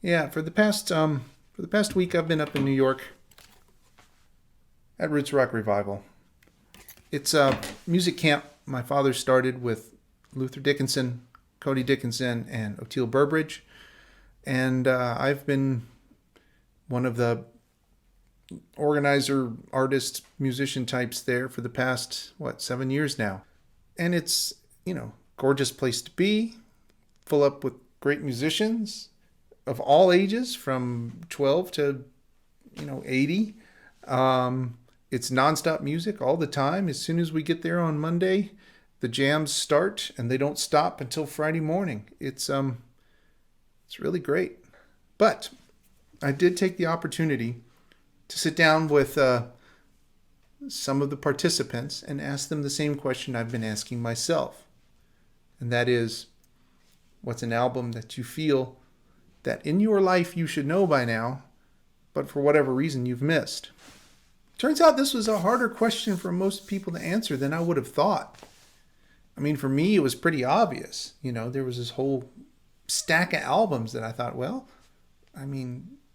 Yeah, for the past week, I've been up in New York at Roots Rock Revival. It's a music camp my father started with Luther Dickinson, Cody Dickinson, and Oteil Burbridge. And I've been one of the organizer, artist, musician types there for the past, 7 years now. And it's, gorgeous place to be, full up with great musicians of all ages, from 12 to, 80. It's nonstop music all the time. As soon as we get there on Monday, the jams start and they don't stop until Friday morning. It's really great. But I did take the opportunity to sit down with some of the participants and ask them the same question I've been asking myself. And that is, what's an album that you feel that in your life you should know by now, but for whatever reason you've missed? Turns out this was a harder question for most people to answer than I would have thought. I mean, for me, it was pretty obvious. There was this whole stack of albums that I thought, the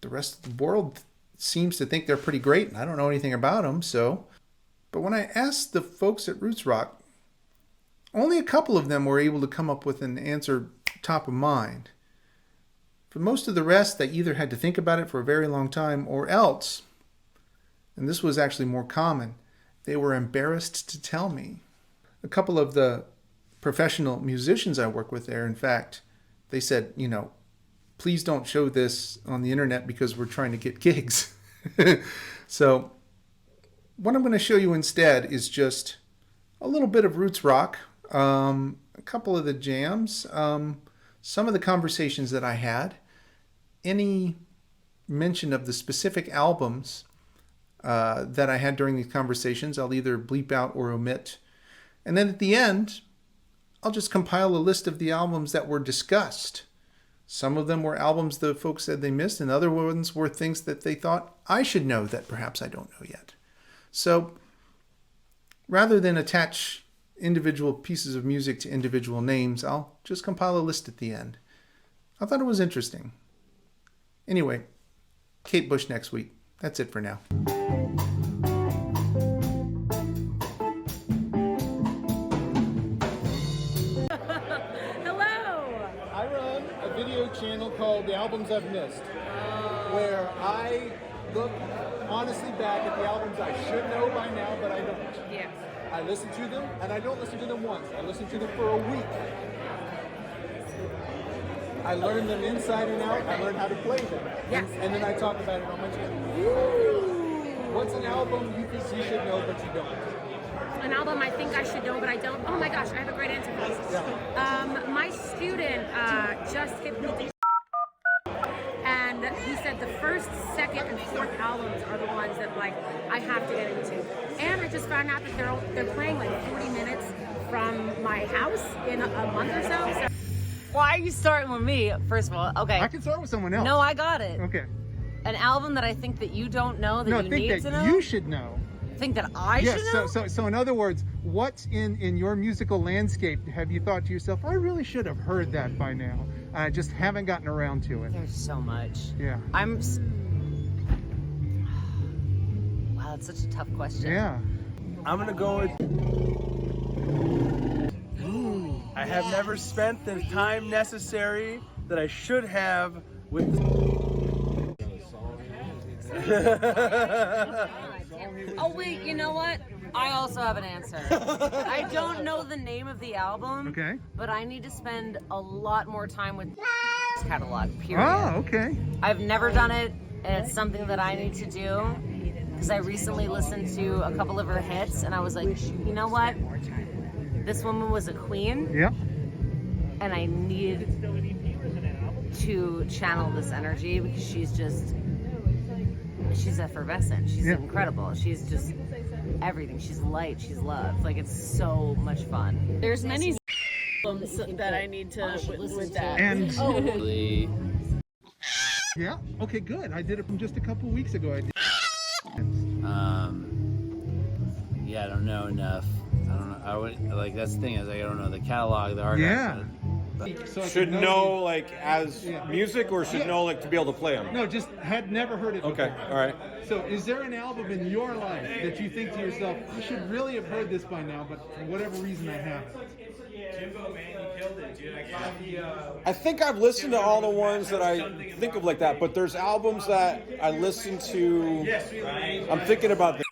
rest of the world seems to think they're pretty great, and I don't know anything about them, so. But when I asked the folks at Roots Rock, only a couple of them were able to come up with an answer top of mind. For most of the rest, they either had to think about it for a very long time, or else, and this was actually more common, they were embarrassed to tell me. A couple of the professional musicians I work with there, in fact, they said, please don't show this on the internet because we're trying to get gigs. So what I'm going to show you instead is just a little bit of Roots Rock, a couple of the jams, some of the conversations that I had, any mention of the specific albums that I had during these conversations, I'll either bleep out or omit. And then at the end, I'll just compile a list of the albums that were discussed. Some of them were albums the folks said they missed, and other ones were things that they thought I should know that perhaps I don't know yet. So rather than attach individual pieces of music to individual names, I'll just compile a list at the end. I thought it was interesting. Anyway, Kate Bush next week. That's it for now. Video channel called The Albums I've Missed, where I look honestly back at the albums I should know by now, but I don't. Yes. I listen to them, and I don't listen to them once. I listen to them for a week. I learn them inside and out. I learn how to play them. Yes. And then I talk about it on my channel. Woo! What's an album you think you should know but you don't? An album I think I should know, but I don't. Oh my gosh, I have a great answer for this. Yeah. My student just hit me, and he said the first, second, and fourth albums are the ones that I have to get into. And I just found out that they're playing 40 minutes from my house in a month or so. Why are you starting with me? First of all, okay. I can start with someone else. No, I got it. Okay. An album that I think that you don't know that you need to know. No, think that you should know. Think that I should know? So in other words, what's in your musical landscape have you thought to yourself, I really should have heard that by now. I just haven't gotten around to it. There's so much. Yeah. Wow, that's such a tough question. Yeah. I'm gonna go with... I have never spent the time necessary that I should have with... Oh wait, you know what? I also have an answer. I don't know the name of the album, okay, but I need to spend a lot more time with catalog, period. Oh, okay. I've never done it, and it's something that I need to do, because I recently listened to a couple of her hits, and I was like, you know what? This woman was a queen. Yep. And I need to channel this energy, because she's effervescent. She's incredible. She's just everything. She's light. She's love. It's so much fun. There's many albums that I need to with that. And yeah. Okay. Good. I did it from just a couple weeks ago. Yeah. I don't know enough. I don't know. I would that's the thing is I don't know the catalog, the artist. Yeah. So I Should could know the- like as Yeah. music, or should Yeah. know like to be able to play them? No, just had never heard it Okay, before. all right. So is there an album in your life that you think to yourself, I should really have heard this by now, but for whatever reason I haven't? I think I've listened to all the ones that I think of like that, but there's albums that I listen to. I'm thinking about the,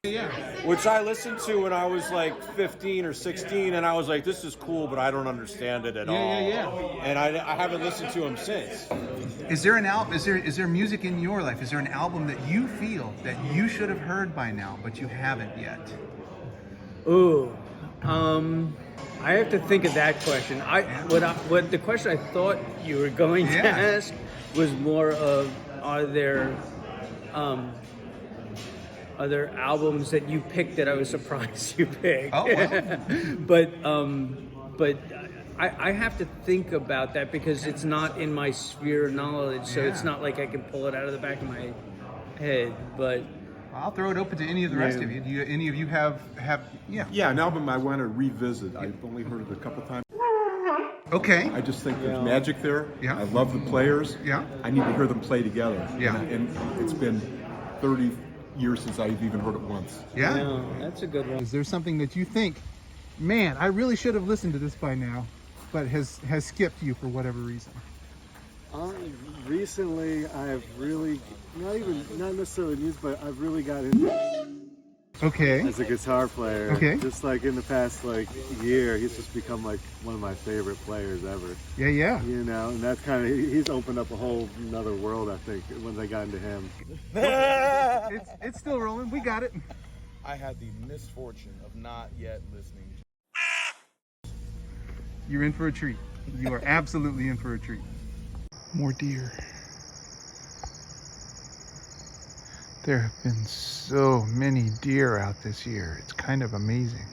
Yeah. which I listened to when I was like 15 or 16, and I was like, this is cool, but I don't understand it at all. Yeah. And I haven't listened to them since. Is there an album? Is there music in your life? Is there an album that you feel that you should have heard by now, but you haven't yet? Ooh, I have to think of that question. What the question I thought you were going to ask was more of, are there albums that you picked that I was surprised you picked? Oh, wow. but I have to think about that because it's not in my sphere of knowledge, so it's not like I can pull it out of the back of my head. But I'll throw it open to any of the rest of you. Do you. Any of you have? Yeah, an album I want to revisit. I've only heard it a couple times. Okay. I just think there's magic there. Yeah. I love the players. Yeah. I need to hear them play together. Yeah. And it's been 30 years since I've even heard it once. Yeah. that's a good one. Is there something that you think, man, I really should have listened to this by now, but has skipped you for whatever reason? Recently, I've really, not necessarily music, but I've really got into Okay. as a guitar player. Okay. Just like in the past year, he's just become like one of my favorite players ever. Yeah. You know, and that's kind of, he's opened up a whole another world, I think, once I got into him. It's still rolling. We got it. I had the misfortune of not yet listening. You're in for a treat. You are absolutely in for a treat. More deer. There have been so many deer out this year. It's kind of amazing.